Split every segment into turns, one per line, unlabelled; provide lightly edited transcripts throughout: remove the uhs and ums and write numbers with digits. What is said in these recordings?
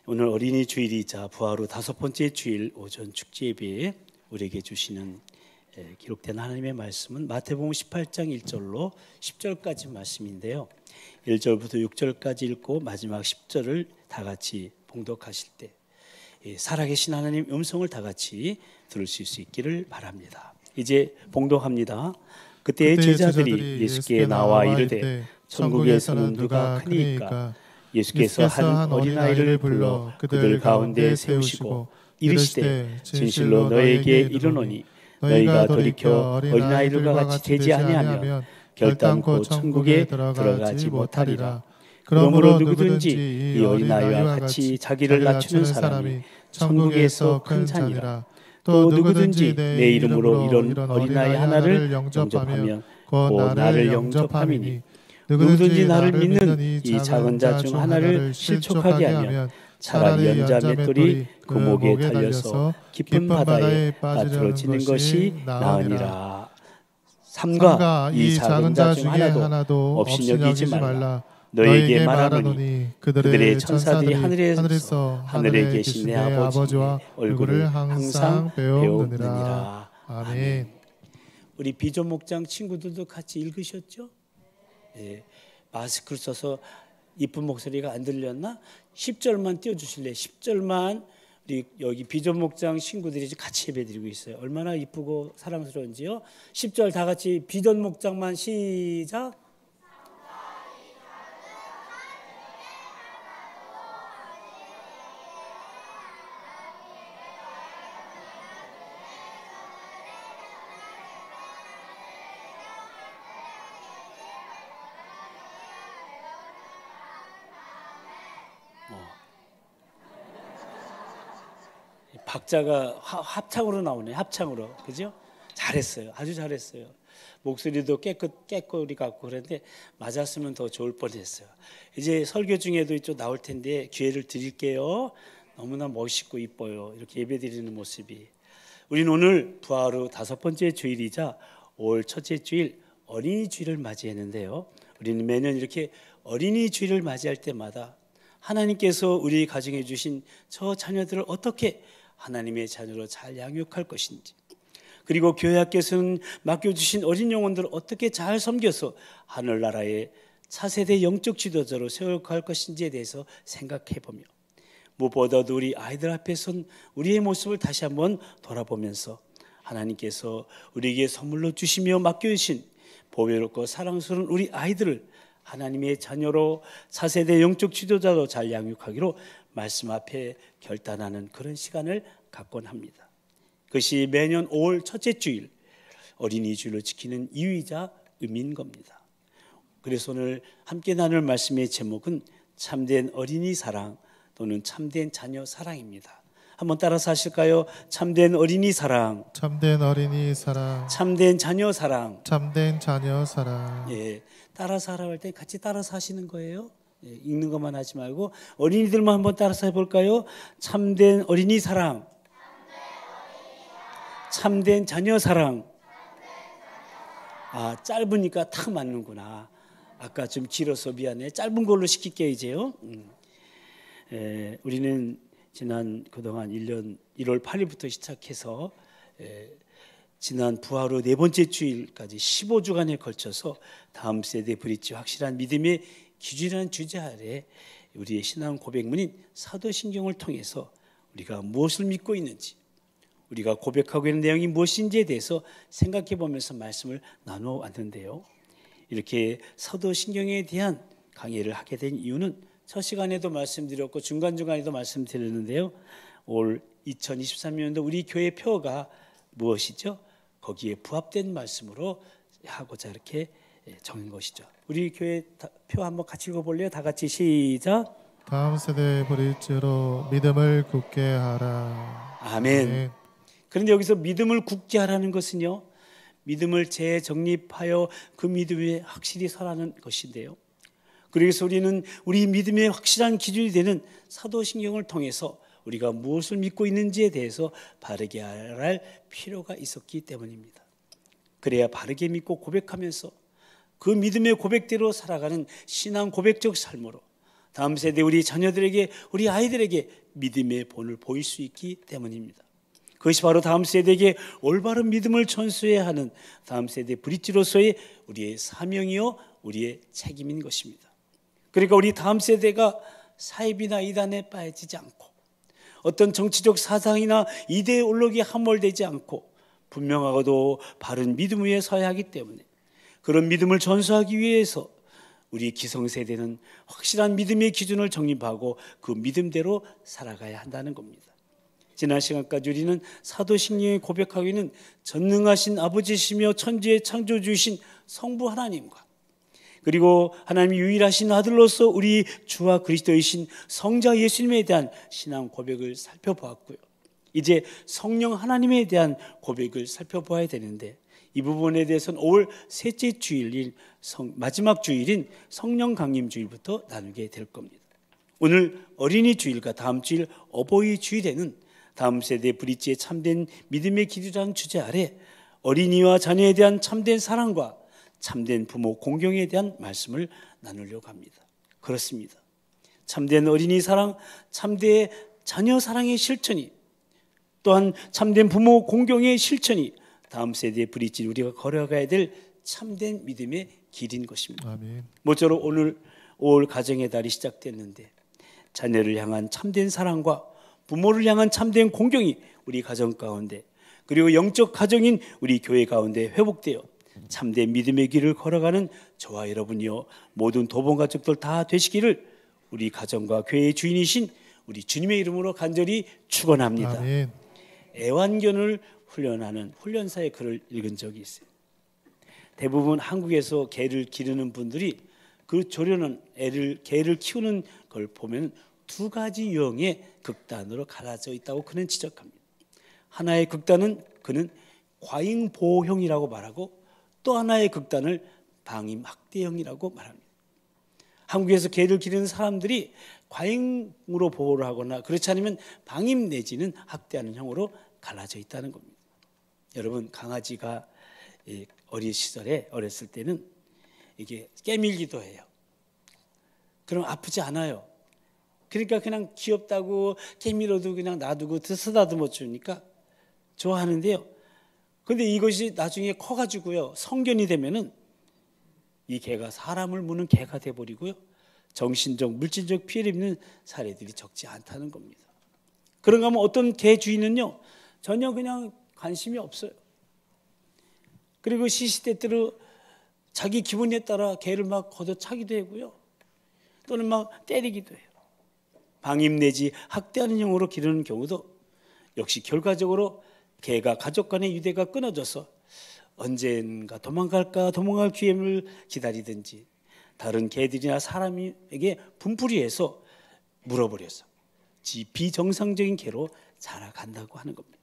오늘 어린이 주일이자 부활 후 5번째 주일 오전 축제 예배에 우리에게 주시는 기록된 하나님의 말씀은 마태복음 18장 1절로 10절까지 말씀인데요. 1절부터 6절까지 읽고 마지막 10절을 다 같이 봉독하실 때 살아계신 하나님 음성을 다 같이 들으실 수 있기를 바랍니다. 이제 봉독합니다. 그때 제자들이 예수께 나와 이르되 천국에서는 누가 크니까? 예수께서 한 어린아이를 불러 그들 가운데 세우시고 이르시되 진실로 너에게 이르노니 너희가 돌이켜 어린아이들과 같이 되지 아니하면 결단코 천국에 들어가지 못하리라. 그러므로 누구든지 이 어린아이와 같이 자기를 낮추는 사람이 천국에서 큰 자니라. 또 누구든지 내 이름으로 이런 어린아이 하나를 영접하면 곧 나를 영접함이니 누구든지 나를 믿는 이 작은 자 중 하나를 실족하게 하면 차라리 연자 맷돌이 그 목에 달려서 깊은 바다에 빠뜨려지는 것이 나으니라. 삼가 이 작은 자 중 하나도 없이 여기지 말라. 너에게 말하노니 그들의 천사들이 하늘에 계신 내 아버지와 얼굴을 항상 배우느니라. 아멘. 우리 비전 목장 친구들도 같이 읽으셨죠? 마스크를 써서 이쁜 목소리가 안 들렸나? 10절만 띄워주실래요? 10절만. 우리 여기 비전 목장 친구들이 같이 예배드리고 있어요. 얼마나 이쁘고 사랑스러운지요. 10절 다 같이 비전 목장만 시작. 박자가 합창으로 나오네. 합창으로. 그죠? 잘했어요. 아주 잘했어요. 목소리도 깨꼬리 같고 그런데 맞았으면 더 좋을 뻔했어요. 이제 설교 중에도 좀 나올 텐데 기회를 드릴게요. 너무나 멋있고 이뻐요. 이렇게 예배드리는 모습이. 우리는 오늘 부활 후 5번째 주일이자 5월 첫째 주일 어린이 주일을 맞이했는데요. 우리는 매년 이렇게 어린이 주일을 맞이할 때마다 하나님께서 우리 가정에 주신 저 자녀들을 어떻게 하나님의 자녀로 잘 양육할 것인지, 그리고 교회 학교에서는 맡겨주신 어린 영혼들을 어떻게 잘 섬겨서 하늘나라의 차세대 영적 지도자로 세워갈 것인지에 대해서 생각해보며, 무엇보다도 우리 아이들 앞에 선 우리의 모습을 다시 한번 돌아보면서 하나님께서 우리에게 선물로 주시며 맡겨주신 보배롭고 사랑스러운 우리 아이들을 하나님의 자녀로 차세대 영적 지도자로 잘 양육하기로 말씀 앞에 결단하는 그런 시간을 갖곤 합니다. 그것이 매년 5월 첫째 주일 어린이 주일을 지키는 이유이자 의미인 겁니다. 그래서 오늘 함께 나눌 말씀의 제목은 참된 어린이 사랑 또는 참된 자녀 사랑입니다. 한번 따라서 하실까요? 참된 어린이 사랑,
참된 어린이 사랑,
참된 자녀 사랑,
참된 자녀 사랑.
예, 따라서 하라고 할 때 같이 따라서 하시는 거예요. 읽는 것만 하지 말고 어린이들만 한번 따라서 해볼까요? 참된 어린이 사랑, 참된 자녀 사랑. 아, 짧으니까 딱 맞는구나. 아까 좀 길어서 미안해. 짧은 걸로 시킬게요 이제요. 우리는 지난 그동안 1년 1월 8일부터 시작해서 지난 부활 후 4번째 주일까지 15주간에 걸쳐서 다음 세대 브릿지 확실한 믿음의 기준이라는 주제 아래 우리의 신앙 고백문인 사도신경을 통해서 우리가 무엇을 믿고 있는지, 우리가 고백하고 있는 내용이 무엇인지에 대해서 생각해 보면서 말씀을 나누어 왔는데요. 이렇게 사도신경에 대한 강의를 하게 된 이유는 첫 시간에도 말씀드렸고 중간중간에도 말씀드렸는데요. 올 2023년도 우리 교회 표가 무엇이죠? 거기에 부합된 말씀으로 하고자 이렇게 정한 것이죠. 우리 교회 표 한번 같이 읽어볼래요? 다 같이 시작.
다음 세대 브릿지로 믿음을 굳게 하라.
아멘. 그런데 여기서 믿음을 굳게 하라는 것은요, 믿음을 재정립하여 그 믿음에 확실히 서라는 것인데요. 그래서 우리는 우리 믿음의 확실한 기준이 되는 사도신경을 통해서 우리가 무엇을 믿고 있는지에 대해서 바르게 알아갈 필요가 있었기 때문입니다. 그래야 바르게 믿고 고백하면서 그 믿음의 고백대로 살아가는 신앙 고백적 삶으로 다음 세대 우리 자녀들에게, 우리 아이들에게 믿음의 본을 보일 수 있기 때문입니다. 그것이 바로 다음 세대에게 올바른 믿음을 전수해야 하는 다음 세대 브릿지로서의 우리의 사명이요 우리의 책임인 것입니다. 그러니까 우리 다음 세대가 사입이나 이단에 빠지지 않고 어떤 정치적 사상이나 이데올로기에 함몰되지 않고 분명하고도 바른 믿음 위에 서야 하기 때문에 그런 믿음을 전수하기 위해서 우리 기성세대는 확실한 믿음의 기준을 정립하고 그 믿음대로 살아가야 한다는 겁니다. 지난 시간까지 우리는 사도신경에 고백하고 있는 전능하신 아버지시며 천지의 창조주이신 성부 하나님과 그리고 하나님의 유일하신 아들로서 우리 주와 그리스도이신 성자 예수님에 대한 신앙 고백을 살펴보았고요. 이제 성령 하나님에 대한 고백을 살펴보아야 되는데 이 부분에 대해서는 5월 셋째 주일인 마지막 주일인 성령 강림 주일부터 나누게 될 겁니다. 오늘 어린이 주일과 다음 주일 어버이 주일에는 다음 세대 브릿지의 참된 믿음의 길이라는 주제 아래 어린이와 자녀에 대한 참된 사랑과 참된 부모 공경에 대한 말씀을 나누려고 합니다. 그렇습니다. 참된 어린이 사랑, 참된 자녀 사랑의 실천이 또한 참된 부모 공경의 실천이 다음 세대의 브릿지 우리가 걸어가야 될 참된 믿음의 길인 것입니다.
아멘.
모쪼록 오늘 5월 가정의 달이 시작됐는데 자녀를 향한 참된 사랑과 부모를 향한 참된 공경이 우리 가정 가운데 그리고 영적 가정인 우리 교회 가운데 회복되어 참된 믿음의 길을 걸어가는 저와 여러분이요 모든 도본 가족들 다 되시기를 우리 가정과 교회의 주인이신 우리 주님의 이름으로 간절히 축원합니다.
아멘.
애완견을 훈련하는 훈련사의 글을 읽은 적이 있어요. 대부분 한국에서 개를 기르는 분들이 그 조련은 개를 키우는 걸 보면 두 가지 유형의 극단으로 갈라져 있다고 그는 지적합니다. 하나의 극단은 그는 과잉보호형이라고 말하고 또 하나의 극단을 방임학대형이라고 말합니다. 한국에서 개를 기르는 사람들이 과잉으로 보호를 하거나 그렇지 않으면 방임 내지는 학대하는 형으로 갈라져 있다는 겁니다. 여러분 강아지가 어린 시절에 어렸을 때는 이게 깨밀기도 해요. 그럼 아프지 않아요. 그러니까 그냥 귀엽다고 깨밀어도 그냥 놔두고 쓰다듬어 주니까 좋아하는데요. 근데 이것이 나중에 커가지고요 성견이 되면은 이 개가 사람을 무는 개가 돼버리고요 정신적 물질적 피해를 입는 사례들이 적지 않다는 겁니다. 그런가 하면 어떤 개 주인은요 전혀 그냥 관심이 없어요. 그리고 시시때때로 자기 기분에 따라 개를 막 걷어차기도 하고요 또는 막 때리기도 해요. 방임 내지 학대하는 형으로 기르는 경우도 역시 결과적으로 개가 가족 간의 유대가 끊어져서 언젠가 도망갈 기회를 기다리든지 다른 개들이나 사람에게 분풀이해서 물어버려서 비정상적인 개로 자라간다고 하는 겁니다.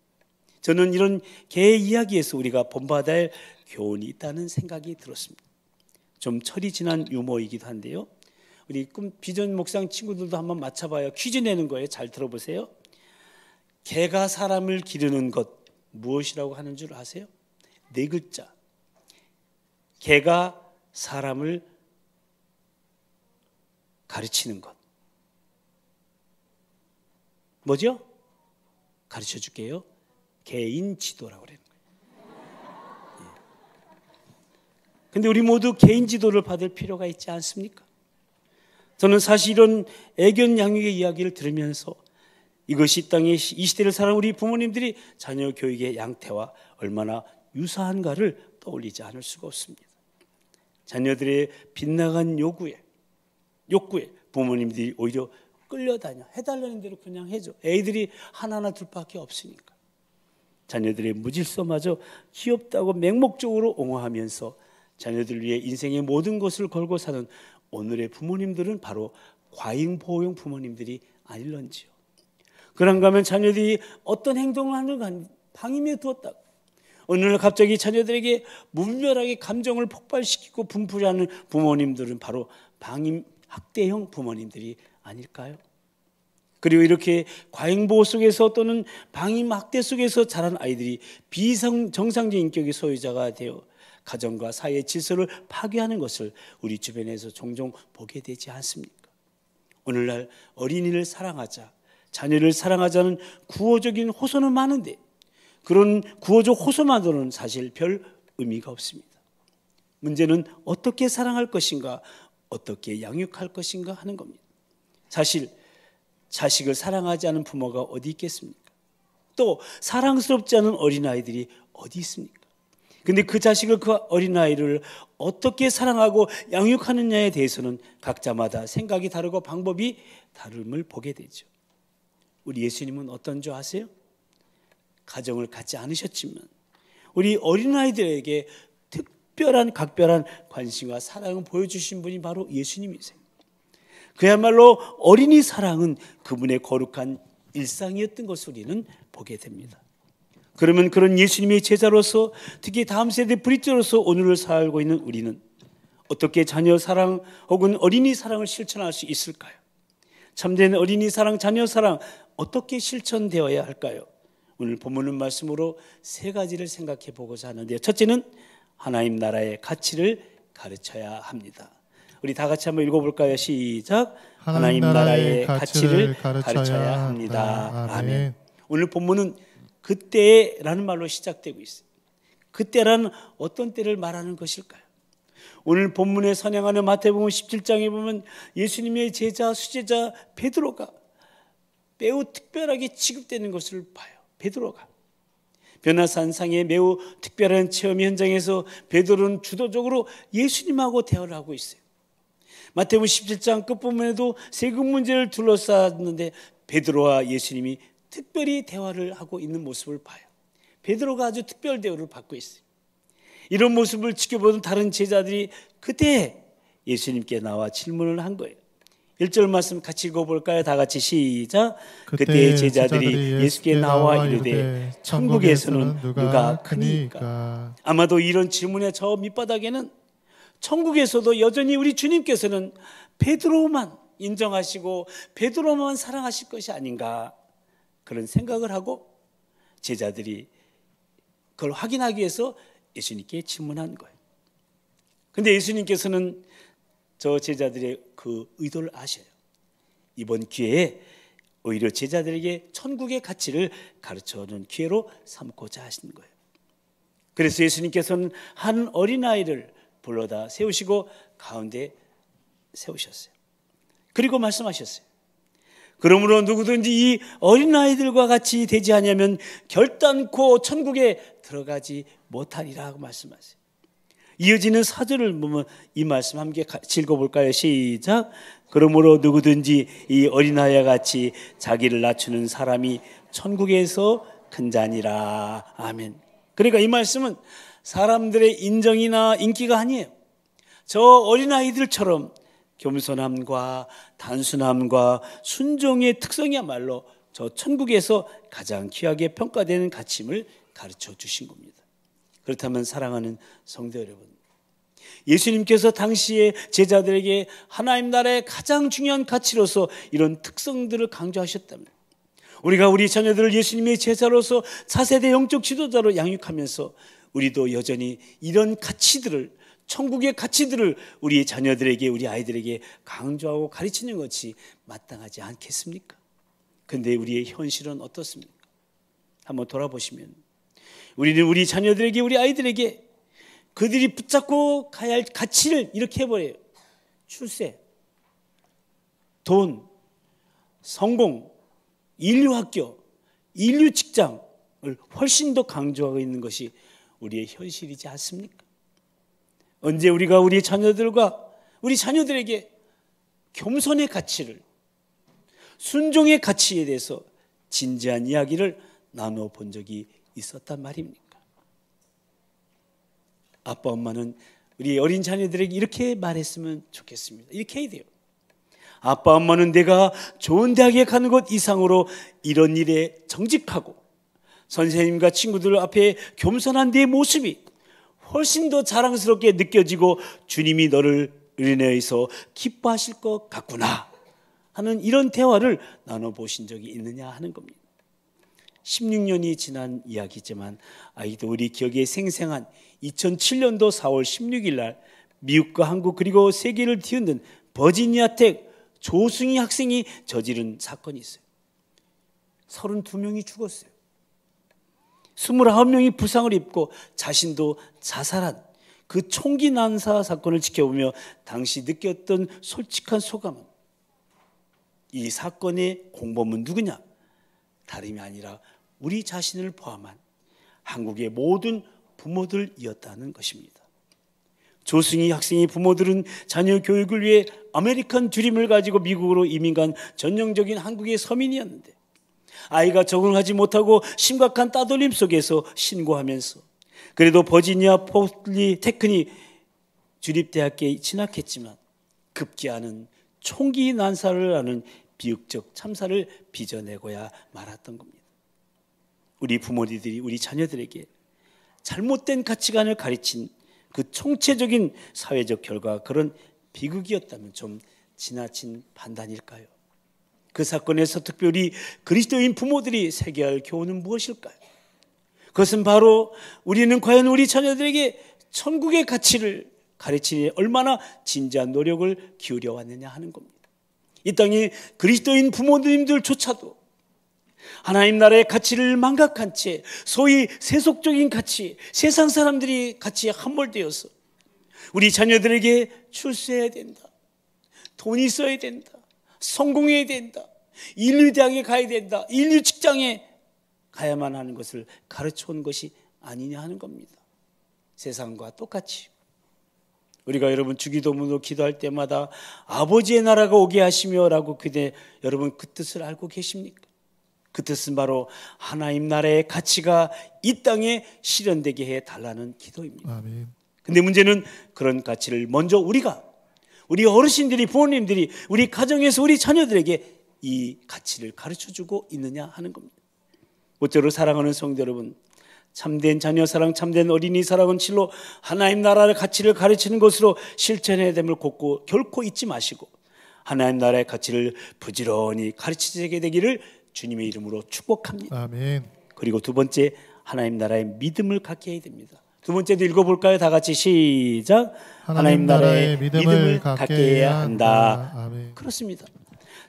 저는 이런 개의 이야기에서 우리가 본받아야 할 교훈이 있다는 생각이 들었습니다. 좀 철이 지난 유머이기도 한데요. 우리 비전 목상 친구들도 한번 맞춰봐요. 퀴즈 내는 거예요. 잘 들어보세요. 개가 사람을 기르는 것 무엇이라고 하는 줄 아세요? 4글자. 개가 사람을 가르치는 것. 뭐죠? 가르쳐 줄게요. 개인 지도라고 그래요. 근데 우리 모두 개인 지도를 받을 필요가 있지 않습니까? 저는 사실 이런 애견 양육의 이야기를 들으면서 이것이 이 땅에 이 시대를 살아가는 우리 부모님들이 자녀 교육의 양태와 얼마나 유사한가를 떠올리지 않을 수가 없습니다. 자녀들의 빗나간 욕구에 부모님들이 오히려 끌려다녀 해달라는 대로 그냥 해줘. 애들이 하나나 둘밖에 없으니까. 자녀들의 무질서마저 귀엽다고 맹목적으로 옹호하면서 자녀들 위해 인생의 모든 것을 걸고 사는 오늘의 부모님들은 바로 과잉보호형 부모님들이 아닐런지요. 그런가 하면 자녀들이 어떤 행동을 하는 방임해 두었다. 어느 날 갑자기 자녀들에게 무분별하게 감정을 폭발시키고 분풀이하는 부모님들은 바로 방임 학대형 부모님들이 아닐까요? 그리고 이렇게 과잉보호 속에서 또는 방임 학대 속에서 자란 아이들이 비정상적인 인격의 소유자가 되어 가정과 사회의 질서를 파괴하는 것을 우리 주변에서 종종 보게 되지 않습니까? 오늘날 어린이를 사랑하자, 자녀를 사랑하자는 구호적인 호소는 많은데 그런 구호적 호소만으로는 사실 별 의미가 없습니다. 문제는 어떻게 사랑할 것인가, 어떻게 양육할 것인가 하는 겁니다. 사실 자식을 사랑하지 않은 부모가 어디 있겠습니까? 또 사랑스럽지 않은 어린아이들이 어디 있습니까? 근데 그 자식을, 그 어린아이를 어떻게 사랑하고 양육하느냐에 대해서는 각자마다 생각이 다르고 방법이 다름을 보게 되죠. 우리 예수님은 어떤 줄 아세요? 가정을 갖지 않으셨지만 우리 어린아이들에게 특별한 각별한 관심과 사랑을 보여주신 분이 바로 예수님이세요. 그야말로 어린이 사랑은 그분의 거룩한 일상이었던 것을 우리는 보게 됩니다. 그러면 그런 예수님의 제자로서, 특히 다음 세대 브릿지로서 오늘을 살고 있는 우리는 어떻게 자녀 사랑 혹은 어린이 사랑을 실천할 수 있을까요? 참된 어린이 사랑, 자녀 사랑 어떻게 실천되어야 할까요? 오늘 본문 말씀으로 세 가지를 생각해 보고자 하는데요. 첫째는 하나님 나라의 가치를 가르쳐야 합니다. 우리 다 같이 한번 읽어볼까요? 시작. 하나님 나라의 가치를 가르쳐야 합니다. 아멘. 오늘 본문은 그때라는 말로 시작되고 있어요. 그때라는 어떤 때를 말하는 것일까요? 오늘 본문에 선행하는 마태복음 17장에 보면 예수님의 제자, 수제자 베드로가 매우 특별하게 취급되는 것을 봐요. 베드로가 변화산상의 매우 특별한 체험 현장에서 베드로는 주도적으로 예수님하고 대화를 하고 있어요. 마태복음 17장 끝부분에도 세금 문제를 둘러쌌는데 베드로와 예수님이 특별히 대화를 하고 있는 모습을 봐요. 베드로가 아주 특별 대우를 받고 있어요. 이런 모습을 지켜보던 다른 제자들이 그때 예수님께 나와 질문을 한 거예요. 1절 말씀 같이 읽어볼까요? 다 같이 시작. 그때 제자들이 예수께 나와 이르되 천국에서는 누가 크니까? 아마도 이런 질문의 저 밑바닥에는 천국에서도 여전히 우리 주님께서는 베드로만 인정하시고 베드로만 사랑하실 것이 아닌가, 그런 생각을 하고 제자들이 그걸 확인하기 위해서 예수님께 질문한 거예요. 그런데 예수님께서는 저 제자들의 그 의도를 아셔요. 이번 기회에 오히려 제자들에게 천국의 가치를 가르쳐주는 기회로 삼고자 하신 거예요. 그래서 예수님께서는 한 어린아이를 불러다 세우시고 가운데 세우셨어요. 그리고 말씀하셨어요. 그러므로 누구든지 이 어린아이들과 같이 되지 않으면 결단코 천국에 들어가지 못하리라 고 말씀하세요. 이어지는 4절을 보면 이 말씀 함께 같이 읽어볼까요? 시작. 그러므로 누구든지 이 어린아이와 같이 자기를 낮추는 사람이 천국에서 큰 자니라. 아멘. 그러니까 이 말씀은 사람들의 인정이나 인기가 아니에요. 저 어린아이들처럼 겸손함과 단순함과 순종의 특성이야말로 저 천국에서 가장 귀하게 평가되는 가치임을 가르쳐 주신 겁니다. 그렇다면 사랑하는 성도 여러분, 예수님께서 당시에 제자들에게 하나님 나라의 가장 중요한 가치로서 이런 특성들을 강조하셨다면 우리가 우리 자녀들을 예수님의 제자로서 차세대 영적 지도자로 양육하면서 우리도 여전히 이런 가치들을, 천국의 가치들을 우리 자녀들에게, 우리 아이들에게 강조하고 가르치는 것이 마땅하지 않겠습니까? 그런데 우리의 현실은 어떻습니까? 한번 돌아보시면 우리는 우리 자녀들에게, 우리 아이들에게 그들이 붙잡고 가야 할 가치를 이렇게 해버려요. 출세, 돈, 성공, 인류학교, 인류 직장을 훨씬 더 강조하고 있는 것이 우리의 현실이지 않습니까? 언제 우리가 우리 자녀들과 우리 자녀들에게 겸손의 가치를, 순종의 가치에 대해서 진지한 이야기를 나눠본 적이 있었단 말입니까? 아빠 엄마는 우리 어린 자녀들에게 이렇게 말했으면 좋겠습니다. 이렇게 해야 돼요. 아빠 엄마는 내가 좋은 대학에 가는 것 이상으로 이런 일에 정직하고 선생님과 친구들 앞에 겸손한 내 모습이 훨씬 더 자랑스럽게 느껴지고 주님이 너를 인해서 기뻐하실 것 같구나 하는 이런 대화를 나눠보신 적이 있느냐 하는 겁니다. 16년이 지난 이야기지만 아직도 우리 기억에 생생한 2007년도 4월 16일 날 미국과 한국 그리고 세계를 뒤흔든 버지니아 텍 조승희 학생이 저지른 사건이 있어요. 32명이 죽었어요. 29명이 부상을 입고 자신도 자살한 그 총기 난사 사건을 지켜보며 당시 느꼈던 솔직한 소감은, 이 사건의 공범은 누구냐? 다름이 아니라 우리 자신을 포함한 한국의 모든 부모들이었다는 것입니다. 조승희 학생의 부모들은 자녀 교육을 위해 아메리칸 드림을 가지고 미국으로 이민 간 전형적인 한국의 서민이었는데, 아이가 적응하지 못하고 심각한 따돌림 속에서 신고하면서 그래도 버지니아 폴리테크닉 주립대학교에 진학했지만 급기야는 총기 난사를 하는 비극적 참사를 빚어내고야 말았던 겁니다. 우리 부모님들이 우리 자녀들에게 잘못된 가치관을 가르친 그 총체적인 사회적 결과가 그런 비극이었다면 좀 지나친 판단일까요? 그 사건에서 특별히 그리스도인 부모들이 새겨야 할 교훈은 무엇일까요? 그것은 바로 우리는 과연 우리 자녀들에게 천국의 가치를 가르치니 얼마나 진지한 노력을 기울여 왔느냐 하는 겁니다. 이 땅에 그리스도인 부모님들조차도 하나님 나라의 가치를 망각한 채 소위 세속적인 가치, 세상 사람들이 가치에 함몰되어서 우리 자녀들에게 출세해야 된다, 돈이 있어야 된다, 성공해야 된다, 인류대학에 가야 된다, 인류 직장에 가야만 하는 것을 가르쳐온 것이 아니냐 하는 겁니다. 세상과 똑같이 우리가 여러분 주기도문으로 기도할 때마다 아버지의 나라가 오게 하시며 라고 그때 여러분 그 뜻을 알고 계십니까? 그 뜻은 바로 하나님 나라의 가치가 이 땅에 실현되게 해달라는 기도입니다.
아멘.
근데 문제는 그런 가치를 먼저 우리 어르신들이, 부모님들이 우리 가정에서 우리 자녀들에게 이 가치를 가르쳐주고 있느냐 하는 겁니다. 모쪼록 사랑하는 성도 여러분, 참된 자녀 사랑, 참된 어린이 사랑은 실로 하나님 나라의 가치를 가르치는 것으로 실천해야 됨을 결코 잊지 마시고 하나님 나라의 가치를 부지런히 가르치게 되기를 주님의 이름으로 축복합니다.
아멘.
그리고 두 번째, 하나님 나라의 믿음을 갖게 해야 됩니다. 두 번째도 읽어볼까요? 다 같이 시작. 하나님 나라의 믿음을 갖게 해야 한다.
아멘.
그렇습니다.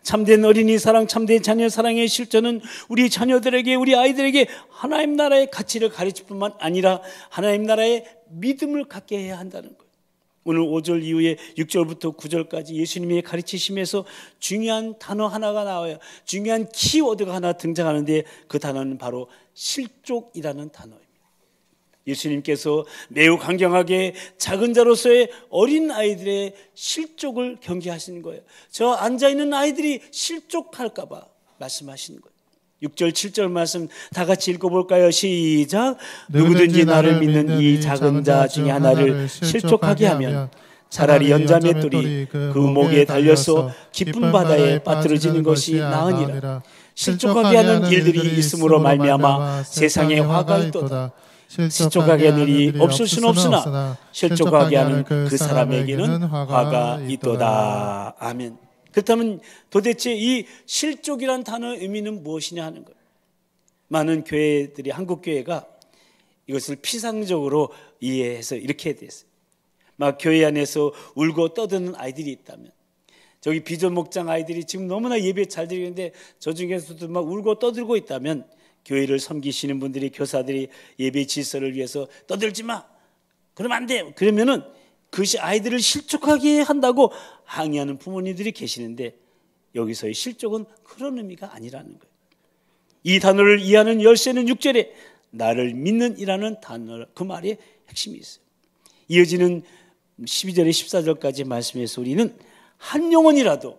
참된 어린이 사랑, 참된 자녀 사랑의 실천은 우리 자녀들에게, 우리 아이들에게 하나님 나라의 가치를 가르칠 뿐만 아니라 하나님 나라의 믿음을 갖게 해야 한다는 거예요. 오늘 5절 이후에 6절부터 9절까지 예수님이 가르치시면서 중요한 단어 하나가 나와요. 중요한 키워드가 하나 등장하는데 그 단어는 바로 실족이라는 단어입니다. 예수님께서 매우 강경하게 작은 자로서의 어린 아이들의 실족을 경계하시는 거예요. 저 앉아있는 아이들이 실족할까 봐 말씀하시는 거예요. 6절 7절 말씀 다 같이 읽어볼까요? 시작. 누구든지 나를 믿는 이 작은 자 중에 하나를 실족하게 하면 차라리 연자맷돌이 그 목에 달려서 깊은 바다에 빠뜨려지는 것이 나으니라. 실족하게 하는 일들이 있음으로 말미암아 세상에 화가 있도다. 실족하게 하는 일이 없을 수는 없으나 실족하게 하는 그 사람에게는 화가 있도다. 아멘. 그렇다면 도대체 이 실족이란 단어의 의미는 무엇이냐 하는 거예요. 많은 교회들이, 한국 교회가 이것을 피상적으로 이해해서 이렇게 됐어요. 막 교회 안에서 울고 떠드는 아이들이 있다면, 저기 비전 목장 아이들이 지금 너무나 예배 잘 드리는데 저 중에서도 막 울고 떠들고 있다면, 교회를 섬기시는 분들이, 교사들이 예배 질서를 위해서 떠들지 마, 그러면 안 돼, 그러면은 그것이 아이들을 실족하게 한다고 항의하는 부모님들이 계시는데, 여기서의 실족은 그런 의미가 아니라는 거예요. 이 단어를 이해하는 열쇠는 6절에 나를 믿는 이라는 단어, 그 말의 핵심이 있어요. 이어지는 12절에 14절까지 말씀에서 우리는 한 영혼이라도,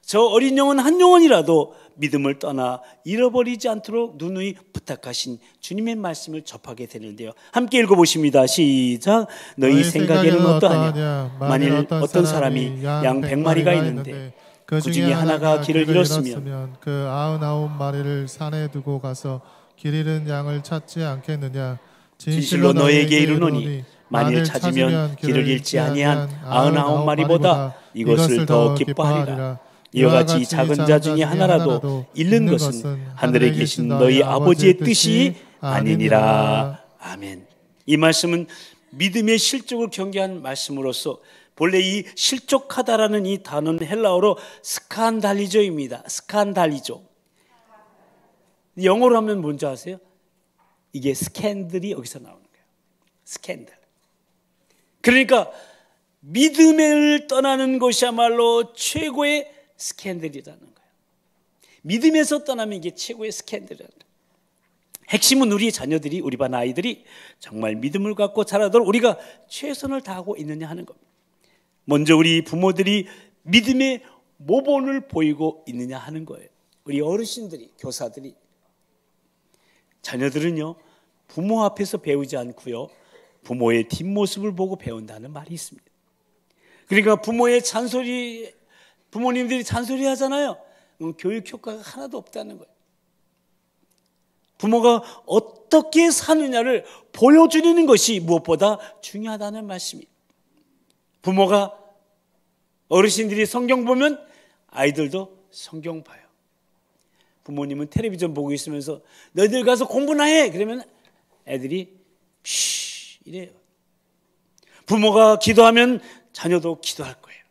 저 어린 영혼 한 영혼이라도 믿음을 떠나 잃어버리지 않도록 누누이 부탁하신 주님의 말씀을 접하게 되는데요. 함께 읽어보십니다. 시작. 너희 생각에는 어떠하냐? 만일 어떤 사람이 양 100마리가 있는데 그 중에 하나가 길을 잃었으면
그 99마리를 산에 두고 가서 길 잃은 양을 찾지 않겠느냐?
진실로 너희에게 이르노니 만일 찾으면 길을 잃지 아니한 99마리보다 이것을 더 기뻐하리라. 이와 같이 작은 자 중에 하나라도 잃는 것은 하늘에 계신 너희 아버지의 뜻이 아니니라. 아멘. 이 말씀은 믿음의 실족을 경계한 말씀으로서 본래 이 실족하다라는 이 단어는 헬라어로 스칸달리조입니다. 스칸달리조. 영어로 하면 뭔지 아세요? 이게 스캔들이 여기서 나오는 거예요. 스캔들. 그러니까 믿음을 떠나는 것이야말로 최고의 스캔들이라는 거예요. 믿음에서 떠나면 이게 최고의 스캔들이라는 거예요. 핵심은 우리 자녀들이, 우리 반 아이들이 정말 믿음을 갖고 자라도록 우리가 최선을 다하고 있느냐 하는 겁니다. 먼저 우리 부모들이 믿음의 모본을 보이고 있느냐 하는 거예요. 우리 어르신들이, 교사들이. 자녀들은요, 부모 앞에서 배우지 않고요, 부모의 뒷모습을 보고 배운다는 말이 있습니다. 그러니까 부모님들이 잔소리 하잖아요. 교육 효과가 하나도 없다는 거예요. 부모가 어떻게 사느냐를 보여주는 것이 무엇보다 중요하다는 말씀입니다. 부모가, 어르신들이 성경 보면 아이들도 성경 봐요. 부모님은 텔레비전 보고 있으면서 너희들 가서 공부나 해! 그러면 애들이 이래요. 부모가 기도하면 자녀도 기도할 거예요.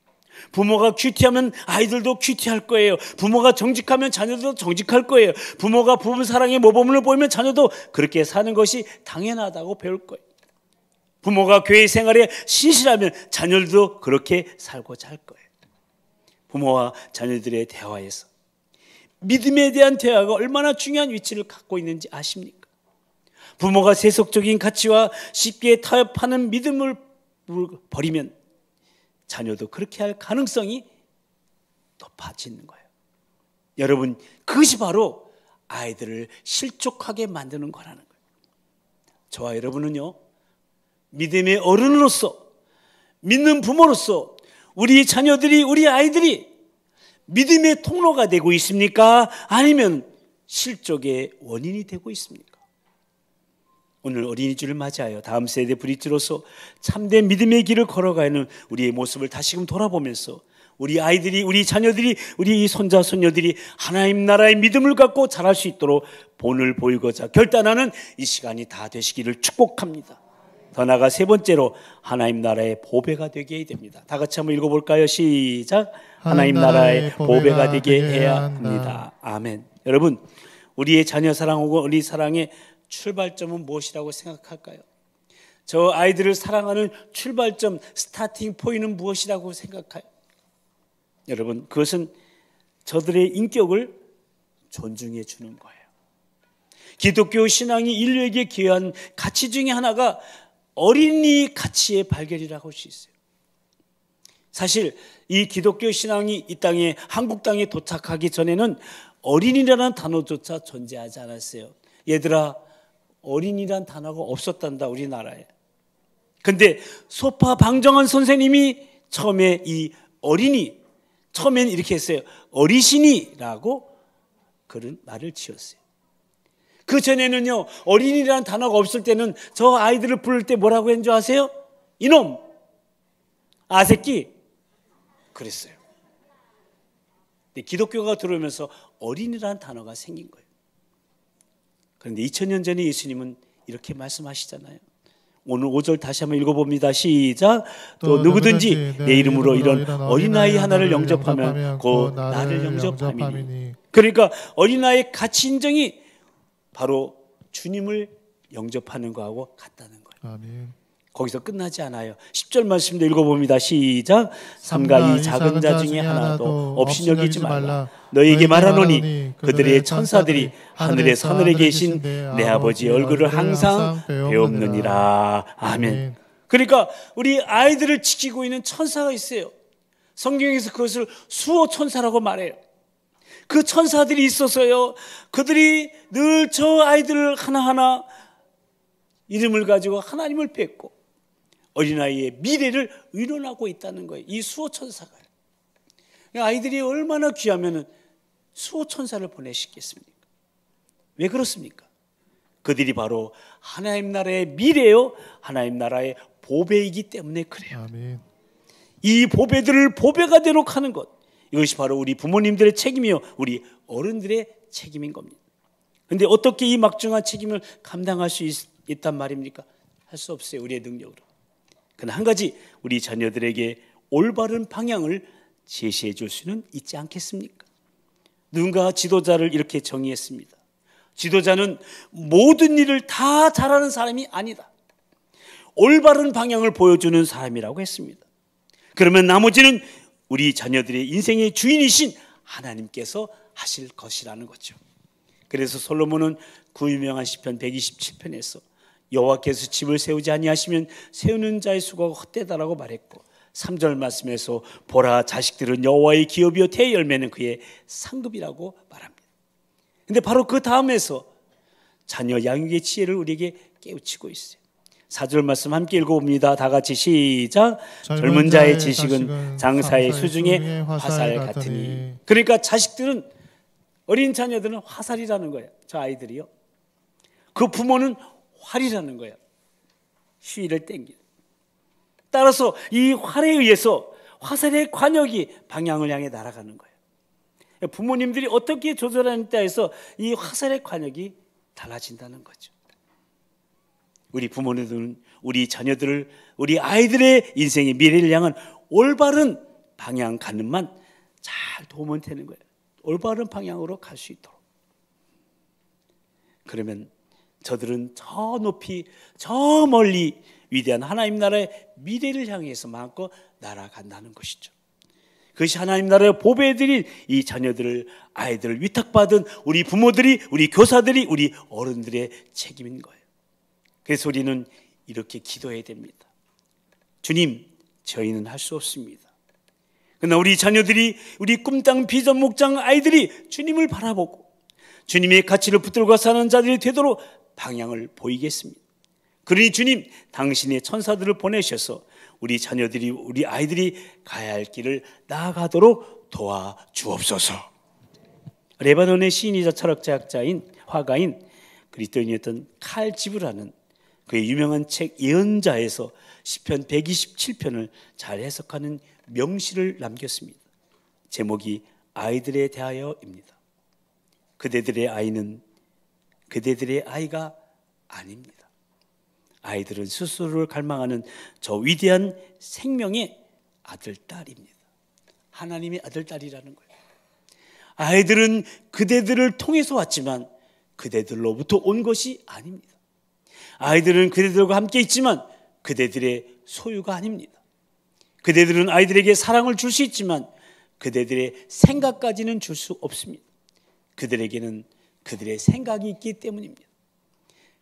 부모가 큐티하면 아이들도 큐티할 거예요. 부모가 정직하면 자녀도 정직할 거예요. 부모가 부부 사랑의 모범을 보이면 자녀도 그렇게 사는 것이 당연하다고 배울 거예요. 부모가 교회 생활에 신실하면 자녀들도 그렇게 살고자 할 거예요. 부모와 자녀들의 대화에서 믿음에 대한 대화가 얼마나 중요한 위치를 갖고 있는지 아십니까? 부모가 세속적인 가치와 쉽게 타협하는 믿음을 버리면 자녀도 그렇게 할 가능성이 높아지는 거예요. 여러분, 그것이 바로 아이들을 실족하게 만드는 거라는 거예요. 저와 여러분은요, 믿음의 어른으로서, 믿는 부모로서 우리 자녀들이, 우리 아이들이 믿음의 통로가 되고 있습니까? 아니면 실족의 원인이 되고 있습니까? 오늘 어린이주를 맞이하여 다음 세대 브릿지로서 참된 믿음의 길을 걸어가는 우리의 모습을 다시금 돌아보면서 우리 아이들이, 우리 자녀들이, 우리 손자, 손녀들이 하나님 나라의 믿음을 갖고 자랄 수 있도록 본을 보이고자 결단하는 이 시간이 다 되시기를 축복합니다. 더 나아가 세 번째로 하나님 나라의 보배가 되게 됩니다. 다 같이 한번 읽어볼까요? 시작. 하나님 나라의 보배가 되게 해야 합니다. 아멘. 여러분, 우리의 자녀 사랑하고 우리 사랑의 출발점은 무엇이라고 생각할까요? 저 아이들을 사랑하는 출발점, 스타팅 포인트는 무엇이라고 생각해요? 여러분, 그것은 저들의 인격을 존중해 주는 거예요. 기독교 신앙이 인류에게 기여한 가치 중에 하나가 어린이 가치의 발견이라고 할 수 있어요. 사실 이 기독교 신앙이 이 땅에, 한국 땅에 도착하기 전에는 어린이라는 단어조차 존재하지 않았어요. 얘들아, 어린이란 단어가 없었단다, 우리나라에. 근데 소파 방정환 선생님이 처음에 이 어린이, 처음에는 이렇게 했어요. 어리신이라고 그런 말을 지었어요. 그 전에는요, 어린이라는 단어가 없을 때는 저 아이들을 부를 때 뭐라고 했는 줄 아세요? 이놈, 아새끼, 그랬어요. 근데 기독교가 들어오면서 어린이라는 단어가 생긴 거예요. 그런데 2000년 전에 예수님은 이렇게 말씀하시잖아요. 오늘 5절 다시 한번 읽어봅니다. 시작. 또 누구든지 내 이름으로 이런 어린아이 하나를 영접하면 곧 나를 영접함이니. 그러니까 어린아이의 가치 인정이 바로 주님을 영접하는 거하고 같다는 거예요.
아멘.
거기서 끝나지 않아요. 10절 말씀도 읽어봅니다. 시작. 삼가 이 작은 자 중에 하나도 없이 여기지 말라. 너희에게 말하노니 그들의 천사들이 하늘에 하늘에 계신 내 아버지의 얼굴을 항상 배옵느니라. 아멘. 그러니까 우리 아이들을 지키고 있는 천사가 있어요. 성경에서 그것을 수호 천사라고 말해요. 그 천사들이 있어서요, 그들이 늘 저 아이들을 하나하나 이름을 가지고 하나님을 뵙고 어린아이의 미래를 의논하고 있다는 거예요. 이 수호천사가. 아이들이 얼마나 귀하면 수호천사를 보내시겠습니까? 왜 그렇습니까? 그들이 바로 하나님 나라의 미래요, 하나님 나라의 보배이기 때문에 그래요.
아멘.
이 보배들을 보배가 되도록 하는 것, 이것이 바로 우리 부모님들의 책임이요, 우리 어른들의 책임인 겁니다. 그런데 어떻게 이 막중한 책임을 감당할 수 있단 말입니까? 할 수 없어요, 우리의 능력으로. 그러나 한 가지, 우리 자녀들에게 올바른 방향을 제시해 줄 수는 있지 않겠습니까? 누군가 지도자를 이렇게 정의했습니다. 지도자는 모든 일을 다 잘하는 사람이 아니다. 올바른 방향을 보여주는 사람이라고 했습니다. 그러면 나머지는 우리 자녀들의 인생의 주인이신 하나님께서 하실 것이라는 거죠. 그래서 솔로몬은 그 유명한 시편 127편에서 여호와께서 집을 세우지 아니하시면 세우는 자의 수고가 헛되다라고 말했고, 3절 말씀에서 보라, 자식들은 여호와의 기업이요 태의 열매는 그의 상급이라고 말합니다. 근데 바로 그 다음에서 자녀 양육의 지혜를 우리에게 깨우치고 있어요. 4절 말씀 함께 읽어봅니다. 다 같이 시작. 젊은 자의 지식은 장사의 수중에 화살 같으니. 그러니까 자식들은, 어린 자녀들은 화살이라는 거예요. 저 아이들이요. 그 부모는 활이라는 거예요. 휘를 땡기는. 따라서 이 활에 의해서 화살의 관역이 방향을 향해 날아가는 거예요. 부모님들이 어떻게 조절하느냐에 따라서 이 화살의 관역이 달라진다는 거죠. 우리 부모님들은 우리 자녀들을, 우리 아이들의 인생의 미래를 향한 올바른 방향 가는만 잘 도우면 되는 거예요. 올바른 방향으로 갈 수 있도록. 그러면 저들은 저 높이, 저 멀리 위대한 하나님 나라의 미래를 향해서 마음껏 날아간다는 것이죠. 그것이 하나님 나라의 보배에 드린 이 자녀들을, 아이들을 위탁받은 우리 부모들이, 우리 교사들이, 우리 어른들의 책임인 거예요. 그래서 우리는 이렇게 기도해야 됩니다. 주님, 저희는 할 수 없습니다. 그러나 우리 자녀들이, 우리 꿈땅 비전 목장 아이들이 주님을 바라보고 주님의 가치를 붙들고 사는 자들이 되도록 방향을 보이겠습니다. 그러니 주님, 당신의 천사들을 보내셔서 우리 자녀들이, 우리 아이들이 가야 할 길을 나아가도록 도와주옵소서. 레바논의 시인이자 철학자인 화가인 그리스도인이었던 칼 지브라는 그의 유명한 책 예언자에서 시편 127편을 잘 해석하는 명시를 남겼습니다. 제목이 아이들에 대하여입니다. 그대들의 아이는 그대들의 아이가 아닙니다. 아이들은 스스로를 갈망하는 저 위대한 생명의 아들, 딸입니다. 하나님의 아들, 딸이라는 거예요. 아이들은 그대들을 통해서 왔지만 그대들로부터 온 것이 아닙니다. 아이들은 그대들과 함께 있지만 그대들의 소유가 아닙니다. 그대들은 아이들에게 사랑을 줄 수 있지만 그대들의 생각까지는 줄 수 없습니다. 그들에게는 그들의 생각이 있기 때문입니다.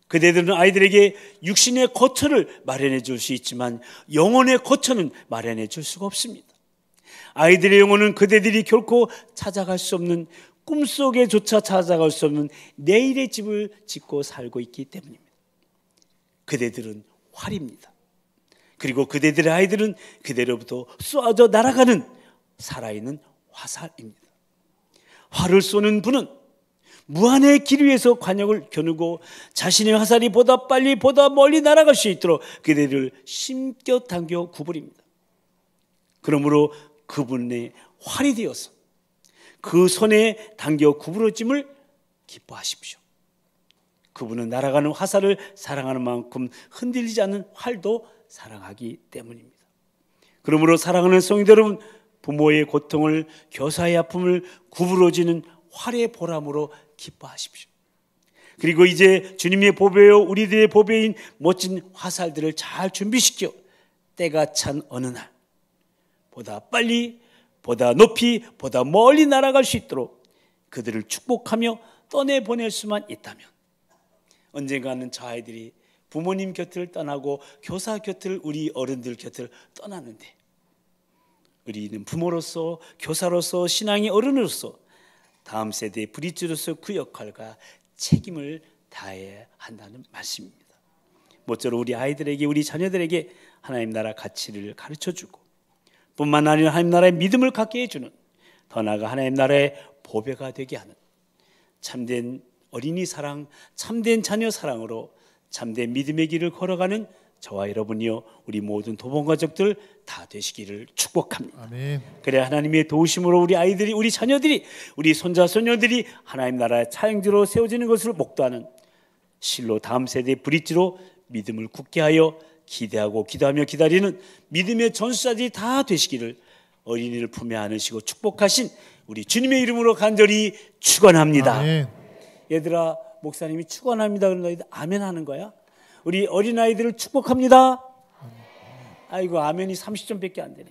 그대들은 아이들에게 육신의 거처를 마련해 줄 수 있지만 영혼의 거처는 마련해 줄 수가 없습니다. 아이들의 영혼은 그대들이 결코 찾아갈 수 없는, 꿈속에조차 찾아갈 수 없는 내일의 집을 짓고 살고 있기 때문입니다. 그대들은 활입니다. 그리고 그대들의 아이들은 그대로부터 쏘아져 날아가는 살아있는 화살입니다. 활을 쏘는 분은 무한의 길 위에서 관역을 겨누고 자신의 화살이 보다 빨리, 보다 멀리 날아갈 수 있도록 그대를 심겨 당겨 구부립니다. 그러므로 그분의 활이 되어서 그 손에 당겨 구부러짐을 기뻐하십시오. 그분은 날아가는 화살을 사랑하는 만큼 흔들리지 않는 활도 사랑하기 때문입니다. 그러므로 사랑하는 성도 여러분, 부모의 고통을, 교사의 아픔을 구부러지는 활의 보람으로 기뻐하십시오. 그리고 이제 주님의 보배요, 우리들의 보배인 멋진 화살들을 잘 준비시켜 때가 찬 어느 날 보다 빨리, 보다 높이, 보다 멀리 날아갈 수 있도록 그들을 축복하며 떠내보낼 수만 있다면 언젠가는 저 아이들이 부모님 곁을 떠나고 교사 곁을, 우리 어른들 곁을 떠나는데 우리는 부모로서, 교사로서, 신앙의 어른으로서 다음 세대의 브릿지로서 그 역할과 책임을 다해야 한다는 말씀입니다. 모쪼록 우리 아이들에게, 우리 자녀들에게 하나님 나라 가치를 가르쳐주고 뿐만 아니라 하나님 나라의 믿음을 갖게 해주는, 더 나아가 하나님 나라의 보배가 되게 하는 참된 어린이 사랑, 참된 자녀 사랑으로 참된 믿음의 길을 걸어가는 저와 여러분이요, 우리 모든 도범가족들 다 되시기를 축복합니다.
아멘.
그래 하나님의 도우심으로 우리 아이들이, 우리 자녀들이, 우리 손자 손녀들이 하나님 나라의 차영지로 세워지는 것을 목도하는 실로 다음 세대의 브릿지로 믿음을 굳게 하여 기대하고 기도하며 기다리는 믿음의 전수자들이 다 되시기를 어린이를 품에 안으시고 축복하신 우리 주님의 이름으로 간절히 축원합니다.
아멘.
얘들아, 목사님이 축원합니다 그런 너희들 아멘 하는 거야? 우리 어린아이들을 축복합니다. 아이고, 아멘이 30점밖에 안 되네.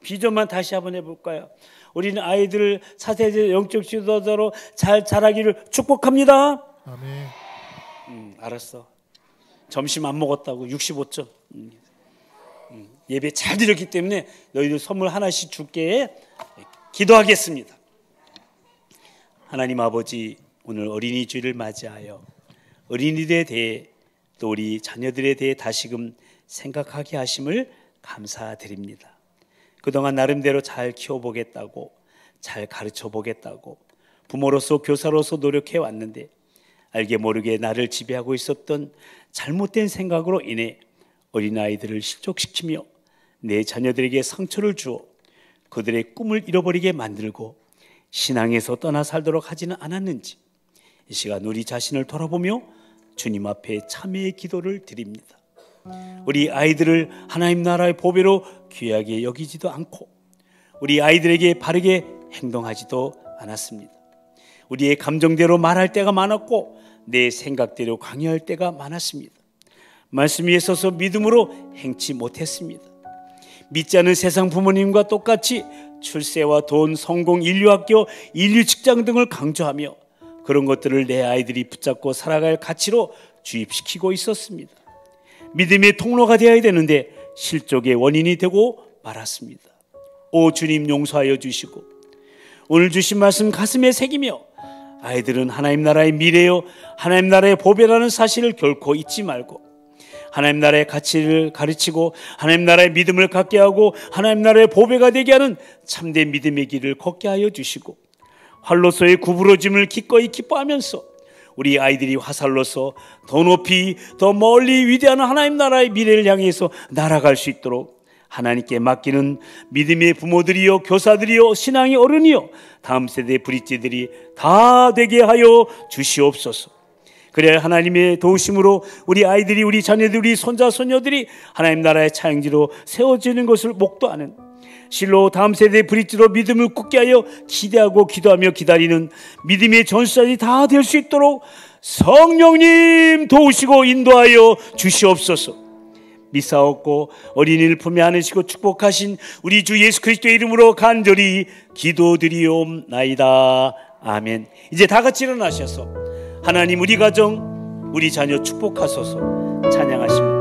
비전만 다시 한번 해볼까요? 우리는 아이들을 차세대 영적 지도자로 잘 자라기를 축복합니다.
아멘.
알았어. 점심 안 먹었다고 65점. 예배 잘 드렸기 때문에 너희들 선물 하나씩 줄게. 기도하겠습니다. 하나님 아버지, 오늘 어린이 주일을 맞이하여 어린이들에 대해 또 우리 자녀들에 대해 다시금 생각하게 하심을 감사드립니다. 그동안 나름대로 잘 키워보겠다고, 잘 가르쳐보겠다고 부모로서 교사로서 노력해 왔는데 알게 모르게 나를 지배하고 있었던 잘못된 생각으로 인해 어린아이들을 실족시키며 내 자녀들에게 상처를 주어 그들의 꿈을 잃어버리게 만들고 신앙에서 떠나 살도록 하지는 않았는지 이 시간 우리 자신을 돌아보며 주님 앞에 참회의 기도를 드립니다. 우리 아이들을 하나님 나라의 보배로 귀하게 여기지도 않고 우리 아이들에게 바르게 행동하지도 않았습니다. 우리의 감정대로 말할 때가 많았고 내 생각대로 강요할 때가 많았습니다. 말씀 위에 서서 믿음으로 행치 못했습니다. 믿지 않은 세상 부모님과 똑같이 출세와 돈, 성공, 인류학교, 인류직장 등을 강조하며 그런 것들을 내 아이들이 붙잡고 살아갈 가치로 주입시키고 있었습니다. 믿음의 통로가 되어야 되는데 실족의 원인이 되고 말았습니다. 오 주님, 용서하여 주시고 오늘 주신 말씀 가슴에 새기며 아이들은 하나님 나라의 미래요, 하나님 나라의 보배라는 사실을 결코 잊지 말고 하나님 나라의 가치를 가르치고 하나님 나라의 믿음을 갖게 하고 하나님 나라의 보배가 되게 하는 참된 믿음의 길을 걷게 하여 주시고 활로서의 구부러짐을 기꺼이 기뻐하면서 우리 아이들이 화살로서 더 높이 더 멀리 위대한 하나님 나라의 미래를 향해서 날아갈 수 있도록 하나님께 맡기는 믿음의 부모들이요, 교사들이요, 신앙의 어른이요, 다음 세대 브릿지들이 다 되게 하여 주시옵소서. 그래야 하나님의 도우심으로 우리 아이들이, 우리 자녀들이, 우리 손자 손녀들이 하나님 나라의 차영지로 세워지는 것을 목도하는 실로 다음 세대 브릿지로 믿음을 굳게 하여 기대하고 기도하며 기다리는 믿음의 전수자들이 다 될 수 있도록 성령님 도우시고 인도하여 주시옵소서. 미사옵고 어린이를 품에 안으시고 축복하신 우리 주 예수 그리스도의 이름으로 간절히 기도드리옵나이다. 아멘. 이제 다 같이 일어나셔서 하나님, 우리 가정, 우리 자녀 축복하소서 찬양하십니다.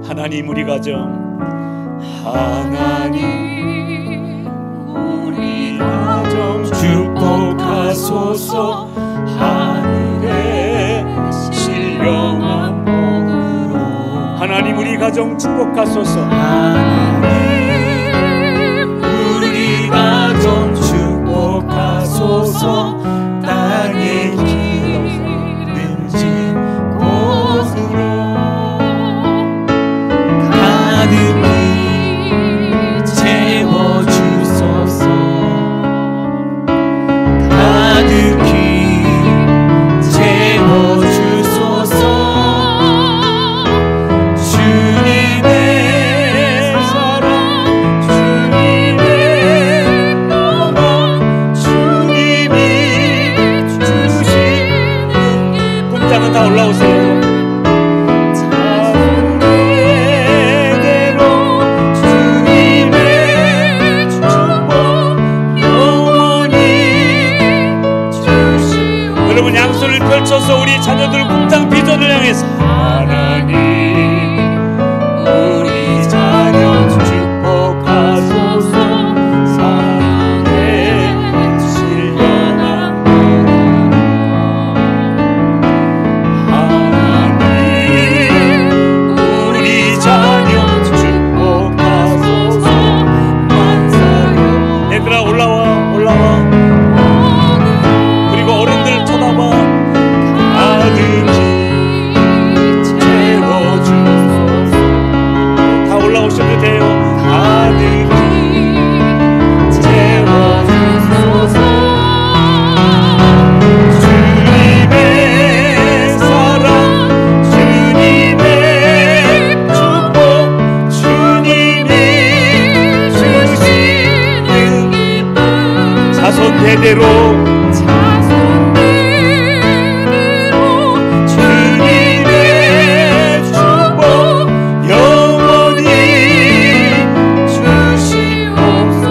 하나님, 우리 가정, 하나님 우리 가정 축복하소서. 하늘의 신령한 복으로 하나님 우리 가정 축복하소서. 하나님 우리 가정 축복하소서. 땅에 기름진 곳으로 가득히 채워주소서. 가득히 채워주소서. 주님의 대대로
자손들이로
주님의 축복 영원히
주시옵소서.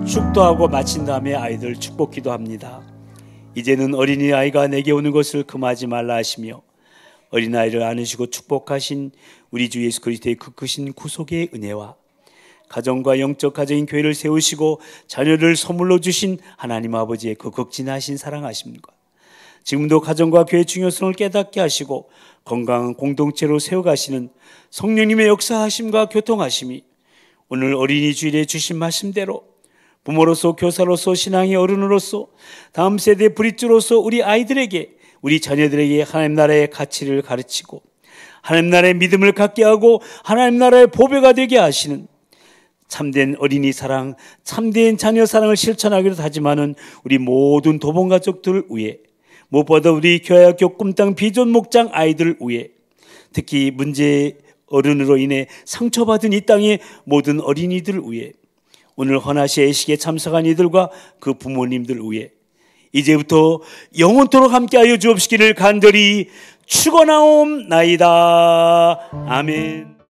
축도하고 마친 다음에 아이들 축복 기도합니다. 이제는 어린아이가 내게 오는 것을 금하지 말라 하시며 어린아이를 안으시고 축복하신 우리 주 예수 그리스도의 그 크신 구속의 은혜와 가정과 영적 가정인 교회를 세우시고 자녀를 선물로 주신 하나님 아버지의 그 극진하신 사랑하심과 지금도 가정과 교회의 중요성을 깨닫게 하시고 건강한 공동체로 세워가시는 성령님의 역사하심과 교통하심이 오늘 어린이 주일에 주신 말씀대로 부모로서 교사로서 신앙의 어른으로서 다음 세대 브릿지로서 우리 아이들에게 우리 자녀들에게 하나님 나라의 가치를 가르치고 하나님 나라의 믿음을 갖게 하고 하나님 나라의 보배가 되게 하시는 참된 어린이 사랑, 참된 자녀 사랑을 실천하기로 다짐하는 우리 모든 도봉 가족들을 위해 무엇보다 우리 교회학교 꿈땅 비전 목장 아이들을 위해 특히 문제 어른으로 인해 상처받은 이 땅의 모든 어린이들을 위해 오늘 헌화시 예식에 참석한 이들과 그 부모님들 위해 이제부터 영원토록 함께하여 주옵시기를 간절히 축원하옵나이다. 아멘.